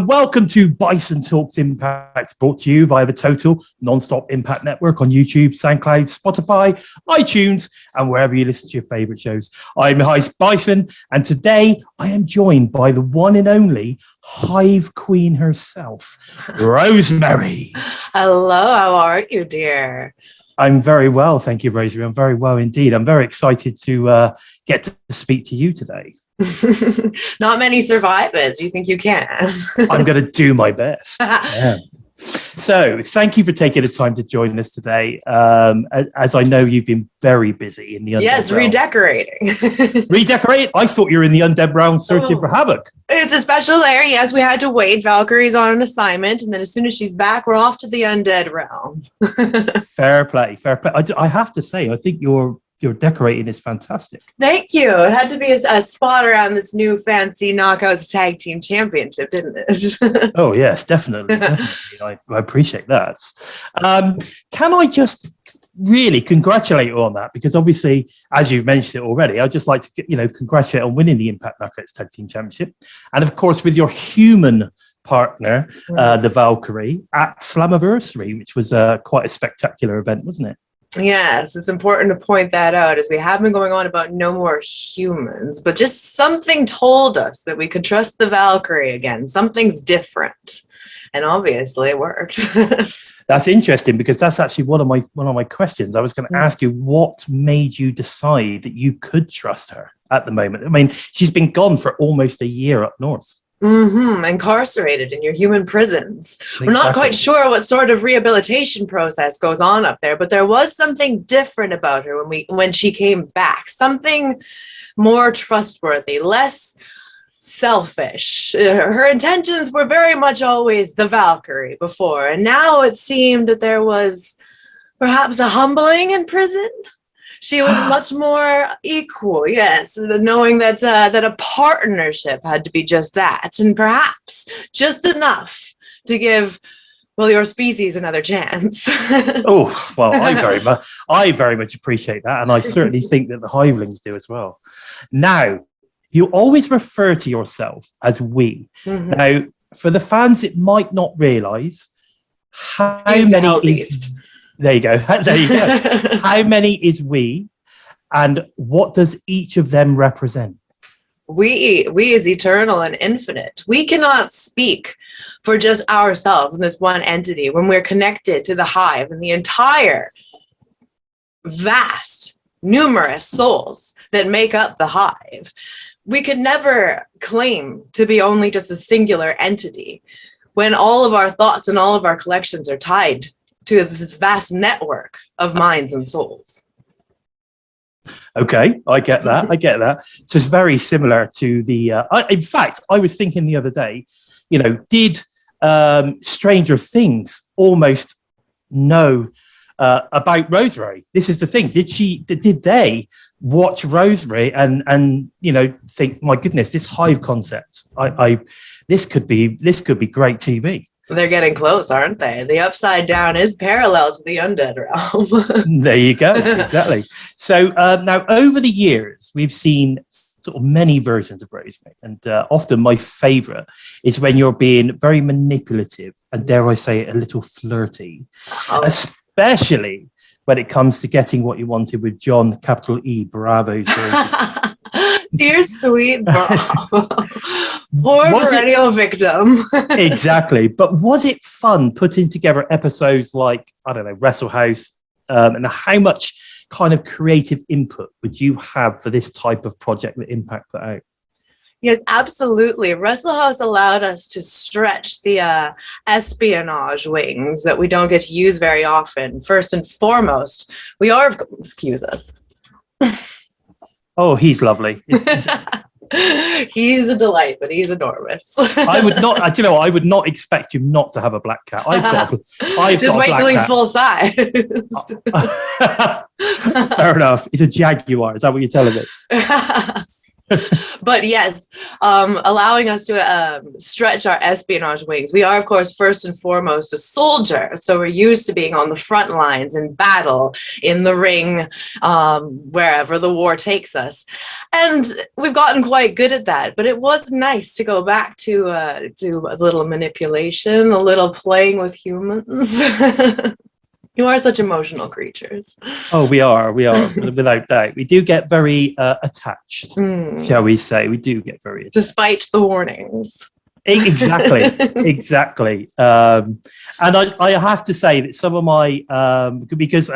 and welcome to BISON Talks IMPACT, brought to you via the Total Nonstop Impact Network on YouTube, SoundCloud, Spotify, iTunes, and wherever you listen to your favourite shows. I'm your host, Bison, and today I am joined by the one and only Hive Queen herself, Rosemary. Hello, how are you, dear? I'm very well, thank you, Rosemary. I'm very well indeed. I'm very excited to get to speak to you today. Not many survivors. Do you think you can? I'm going to do my best. Yeah. So thank you for taking the time to join us today. As I know you've been very busy in the Undead Realm. Redecorating. Redecorate? I thought you were in the Undead Realm searching for havoc. It's a special layer. Yes, we had to wait. Valkyrie's on an assignment, and then as soon as she's back, we're off to the Undead Realm. Fair play, fair play. I have to say, I think your decorating is fantastic. Thank you. It had to be a spot around this new fancy Knockouts Tag Team Championship, didn't it? Oh, yes, definitely. I appreciate that. Can I just really congratulate you on that? Because obviously, as you've mentioned it already, I'd just like to congratulate on winning the Impact Knockouts Tag Team Championship. And of course, with your human partner, the Valkyrie, at Slammiversary, which was quite a spectacular event, wasn't it? Yes, it's important to point that out, as we have been going on about no more humans, but just something told us that we could trust the Valkyrie again. Something's different, and obviously it worked. That's interesting, because that's actually one of my questions. I was going to ask you, what made you decide that you could trust her at the moment? I mean, she's been gone for almost a year up north. Incarcerated in your human prisons. Exactly. We're not quite sure what sort of rehabilitation process goes on up there, but there was something different about her when she came back. Something more trustworthy, less selfish. Her intentions were very much always the Valkyrie before, and now it seemed that there was perhaps a humbling in prison. She was much more equal, yes, knowing that a partnership had to be just that, and perhaps just enough to give, well, your species another chance. Oh, well, I very much appreciate that, and I certainly think that the Hivelings do as well. Now, you always refer to yourself as we. Now, for the fans, it might not realise how many is... There you go. There you go. How many is we, and what does each of them represent? We is eternal and infinite. We cannot speak for just ourselves in this one entity when we're connected to the Hive and the entire vast, numerous souls that make up the Hive. We could never claim to be only just a singular entity when all of our thoughts and all of our collections are tied to this vast network of minds and souls. Okay, I get that. So it's very similar to the... in fact, I was thinking the other day, did Stranger Things almost know about Rosemary? This is the thing. Did they watch Rosemary and think, my goodness, this Hive concept, this could be great TV? They're getting close, aren't they? The Upside Down is parallel to the Undead Realm. There you go. Exactly. So now, over the years, we've seen sort of many versions of Rosemary, and often my favourite is when you're being very manipulative and, dare I say it, a little flirty, especially when it comes to getting what you wanted with John, capital E, Bravo's version. Dear sweet Bravo. Poor perennial victim. Exactly. But was it fun putting together episodes like, I don't know, Wrestle House? And how much kind of creative input would you have for this type of project that Impact put out? Yes, absolutely. Wrestle House allowed us to stretch the espionage wings that we don't get to use very often. First and foremost, we are, excuse us. Oh, he's lovely. He's a delight, but he's enormous. I would not, I would not expect you not to have a black cat. Just wait till he's full size. Fair enough. He's a jaguar. Is that what you're telling me? But yes, allowing us to stretch our espionage wings. We are, of course, first and foremost a soldier. So we're used to being on the front lines in battle, in the ring, wherever the war takes us. And we've gotten quite good at that. But it was nice to go back to a little manipulation, a little playing with humans. You are such emotional creatures. Oh, we are, without doubt. We do get very attached, shall we say. We do get very attached. Despite the warnings. Exactly. And I have to say that some of my, because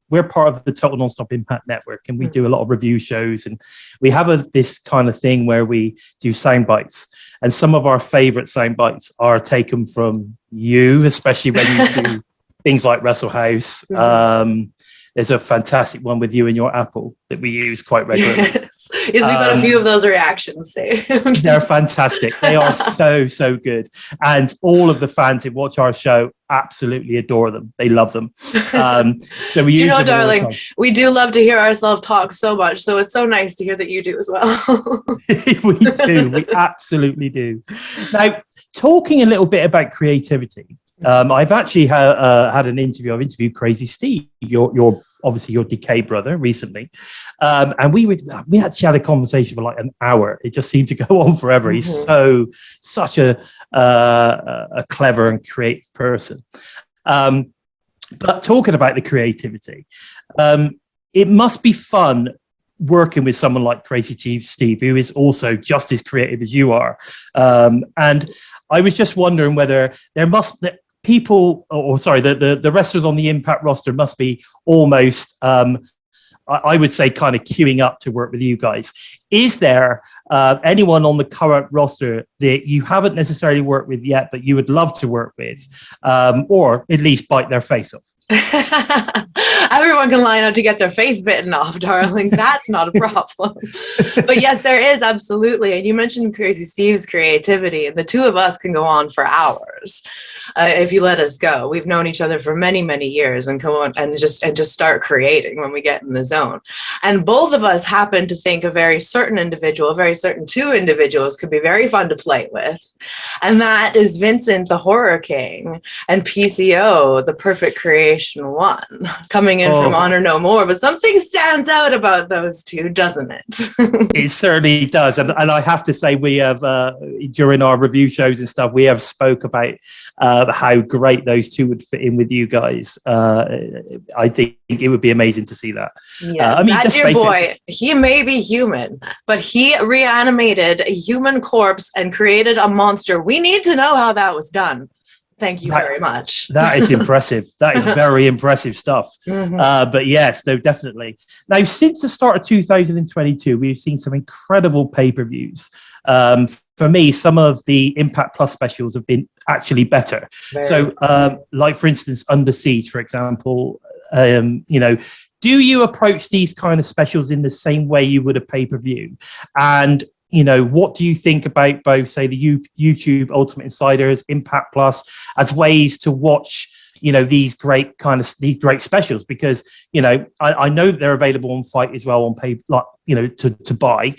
we're part of the Total Nonstop Impact Network, and we do a lot of review shows, and we have this kind of thing where we do sound bites. And some of our favorite sound bites are taken from you, especially when you do things like Wrestle House. There's a fantastic one with you and your apple that we use quite regularly. Yes, we've got a few of those reactions saved. They're fantastic. They are so good. And all of the fans who watch our show absolutely adore them. They love them. So we use them, darling, all the time. We do love to hear ourselves talk so much. So it's so nice to hear that you do as well. We do. We absolutely do. Now, talking a little bit about creativity, I've actually had an interview. I've interviewed Crazy Steve, your obviously your decay brother, recently, and we actually had a conversation for like an hour. It just seemed to go on forever. He's such a clever and creative person. But talking about the creativity, it must be fun working with someone like Crazy Steve, who is also just as creative as you are. And I was just wondering whether the wrestlers on the Impact roster must be almost, I would say, kind of queuing up to work with you guys. Is there anyone on the current roster that you haven't necessarily worked with yet, but you would love to work with, or at least bite their face off? Everyone can line up to get their face bitten off, darling. That's not a problem. But yes, there is, absolutely. And you mentioned Crazy Steve's creativity, and the two of us can go on for hours if you let us go. We've known each other for many, many years, and come on and just start creating when we get in the zone. And both of us happen to think a very certain individual, a very certain two individuals could be very fun to play with. And that is Vincent, the Horror King, and PCO, the Perfect Creation One, coming in from Honor No More. But something stands out about those two, doesn't it? It certainly does. And I have to say, we have, during our review shows and stuff, we have spoke about how great those two would fit in with you guys. I think it would be amazing to see that. Yeah, I mean, that dear boy, he may be human, but he reanimated a human corpse and created a monster. We need to know how that was done. Thank you very much. That is impressive. That is very impressive stuff. But yes, no, definitely. Now, since the start of 2022, we've seen some incredible pay-per-views. For me, some of the Impact Plus specials have been actually better. Like, for instance, Under Siege, for example, do you approach these kind of specials in the same way you would a pay-per-view? And what do you think about both, say, the YouTube Ultimate Insiders, Impact Plus, as ways to watch, these great specials? Because, I know that they're available on Fight as well on pay, like, to buy.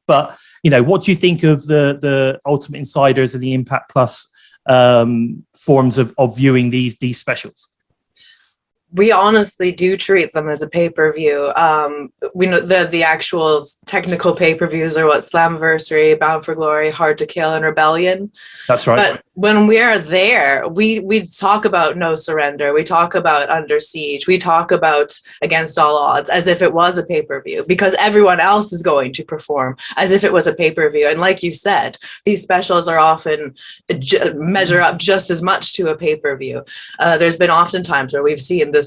But, what do you think of the Ultimate Insiders and the Impact Plus forms of viewing these specials? We honestly do treat them as a pay-per-view. We know the actual technical pay-per-views are what Slammiversary, Bound for Glory, Hard to Kill, and Rebellion. That's right. But when we are there, we talk about No Surrender. We talk about Under Siege. We talk about Against All Odds as if it was a pay-per-view, because everyone else is going to perform as if it was a pay-per-view. And like you said, these specials are often measure up just as much to a pay-per-view. There's been often times where we've seen this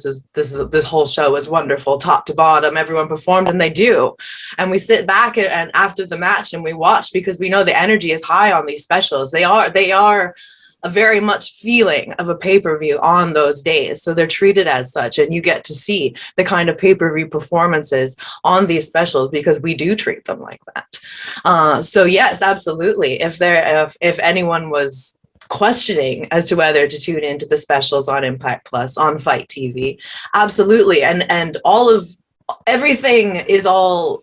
whole show is wonderful, top to bottom. Everyone performed, and they do. And we sit back and after the match and we watch, because we know the energy is high on these specials. They are a very much feeling of a pay-per-view on those days. So they're treated as such, and you get to see the kind of pay-per-view performances on these specials because we do treat them like that. So yes, absolutely. If anyone was questioning as to whether to tune into the specials on Impact Plus, on Fight TV, absolutely. And everything is all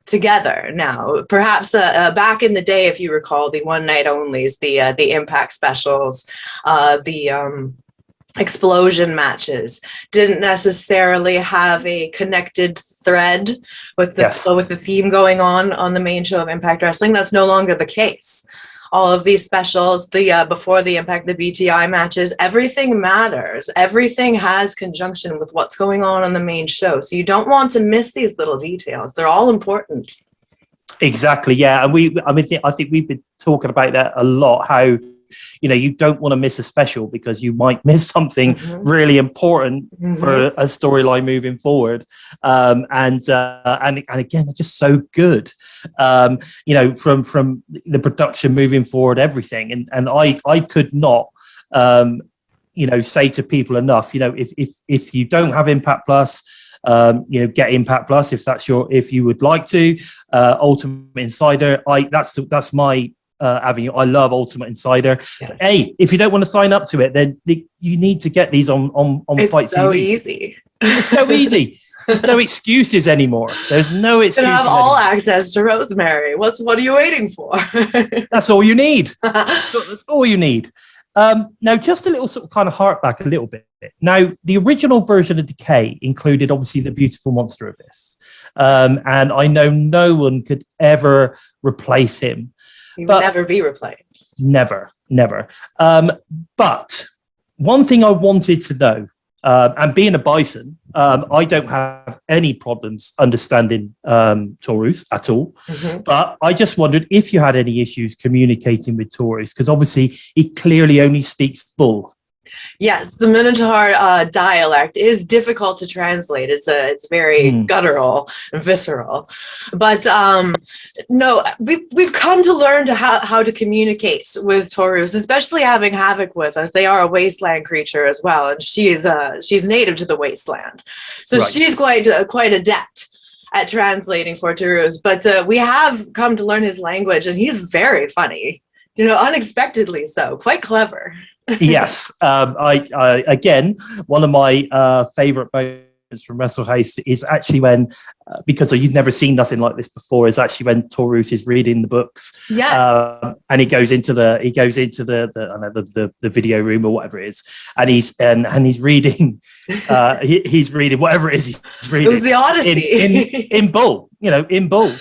together now. Perhaps back in the day, if you recall, the one night onlys, the Impact specials, the explosion matches didn't necessarily have a connected thread with the theme going on the main show of Impact Wrestling. That's no longer the case. All of these specials, the before the Impact, the BTI matches, everything matters. Everything has conjunction with what's going on the main show. So you don't want to miss these little details. They're all important. Exactly. Yeah. And I think we've been talking about that a lot, how, you know, you don't want to miss a special because you might miss something really important for a storyline moving forward. And again, they're just so good. You know, from the production moving forward, everything. And I could not, you know, say to people enough, you know, if you don't have Impact Plus, you know, get Impact Plus if you would like to. Ultimate Insider, that's my avenue. I love Ultimate Insider. Yes. Hey, if you don't want to sign up to it, then you need to get these on Fight TV. It's so easy. There's no excuses anymore. There's no excuses. You have all access to Rosemary. What are you waiting for? That's all you need. That's all you need. Now, just a little sort of kind of hark back a little bit. Now, the original version of Decay included obviously the beautiful Monster Abyss. And I know no one could ever replace him. He would never be replaced. Never. But one thing I wanted to know, and being a Bison, I don't have any problems understanding Taurus at all. But I just wondered if you had any issues communicating with Taurus, because obviously he clearly only speaks bull. Yes, the Minotaur dialect is difficult to translate. It's very guttural and visceral. But no, we've come to learn how to communicate with Taurus, especially having Havoc with us. They are a wasteland creature as well, and she's native to the wasteland, so she's quite adept at translating for Taurus. But we have come to learn his language, and he's very funny. You know, unexpectedly so, quite clever. Yes. I again, one of my favorite moments from Wrestle House is actually when, because you've never seen nothing like this before, is actually when Taurus is reading the books. Yes. And he goes into the video room or whatever it is, and he's reading he's reading whatever it is he's reading. It was the Odyssey in bull, you know, in bull.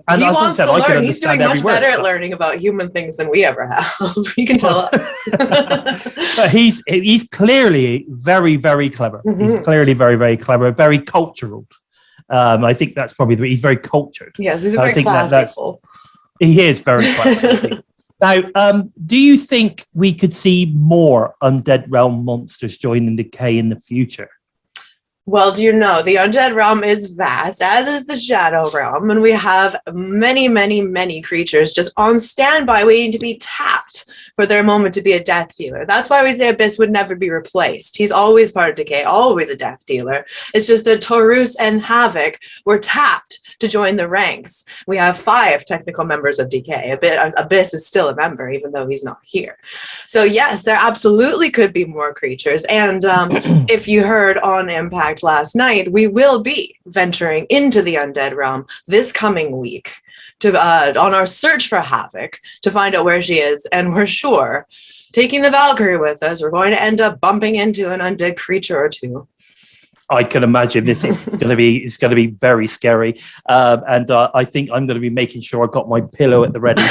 And he as wants I said, to I learn. can He's doing much better at learning about human things than we ever have. You can tell us. But he's clearly very, very clever. He's clearly very, very clever, very cultural. I think that's probably he's very cultured. Yes, he's very classical. He is very classical. Now, do you think we could see more Undead Realm monsters joining Decay in the future? Well, do you know, the Undead Realm is vast, as is the Shadow Realm, and we have many, many, many creatures just on standby waiting to be tapped for their moment to be a death dealer. That's why we say Abyss would never be replaced. He's always part of Decay, always a death dealer. It's just that Taurus and Havoc were tapped to join the ranks. We have 5 technical members of Decay. Abyss is still a member, even though he's not here. So yes, there absolutely could be more creatures. And if you heard on Impact last night, we will be venturing into the Undead Realm this coming week to on our search for Havoc to find out where she is. And we're sure, taking the Valkyrie with us, we're going to end up bumping into an undead creature or two. I can imagine this is going to be very scary, and I think I'm going to be making sure I got my pillow at the ready,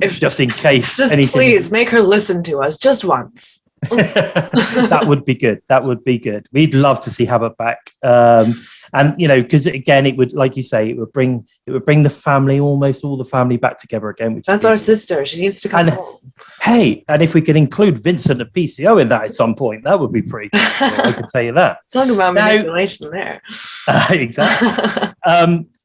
just in case. Just anything. Please make her listen to us just once. That would be good. That would be good. We'd love to see Havoc back, and you know, because again, it would, like you say, it would bring the family, almost all the family, back together again. Which that's our sister. She needs to come home. Hey, and if we could include Vincent and PCO in that at some point, that would be pretty cool. I can tell you that. Talk about manipulation there. Exactly.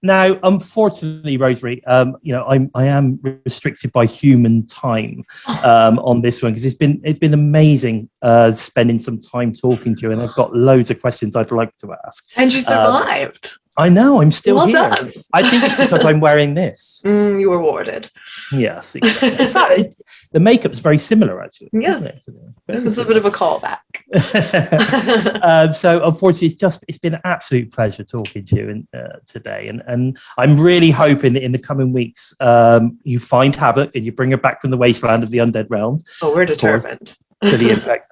Now, unfortunately, Rosemary, you know, I am restricted by human time on this one, because it's been amazing spending some time talking to you, and I've got loads of questions I'd like to ask. And you survived. I know, I'm still here. Done. I think it's because I'm wearing this. You were warded. Yes, exactly. In fact, the makeup's very similar, actually. Yes. It's a bit of a callback. So unfortunately, it's been an absolute pleasure talking to you today, and I'm really hoping that in the coming weeks you find Havoc and you bring her back from the wasteland of the Undead Realm. Oh, we're determined. To the Impact.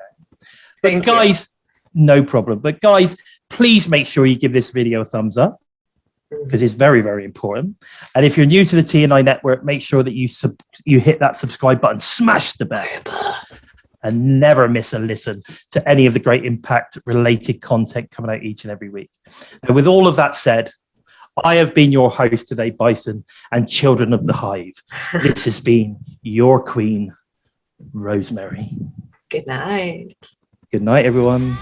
But guys, no problem. But guys, please make sure you give this video a thumbs up, because it's very, very important. And if you're new to the TNI network, make sure that you hit that subscribe button, smash the bell, and never miss a listen to any of the great Impact related content coming out each and every week. Now, with all of that said, I have been your host today, Bison and Children of the Hive. This has been your queen, Rosemary. Good night. Good night, everyone.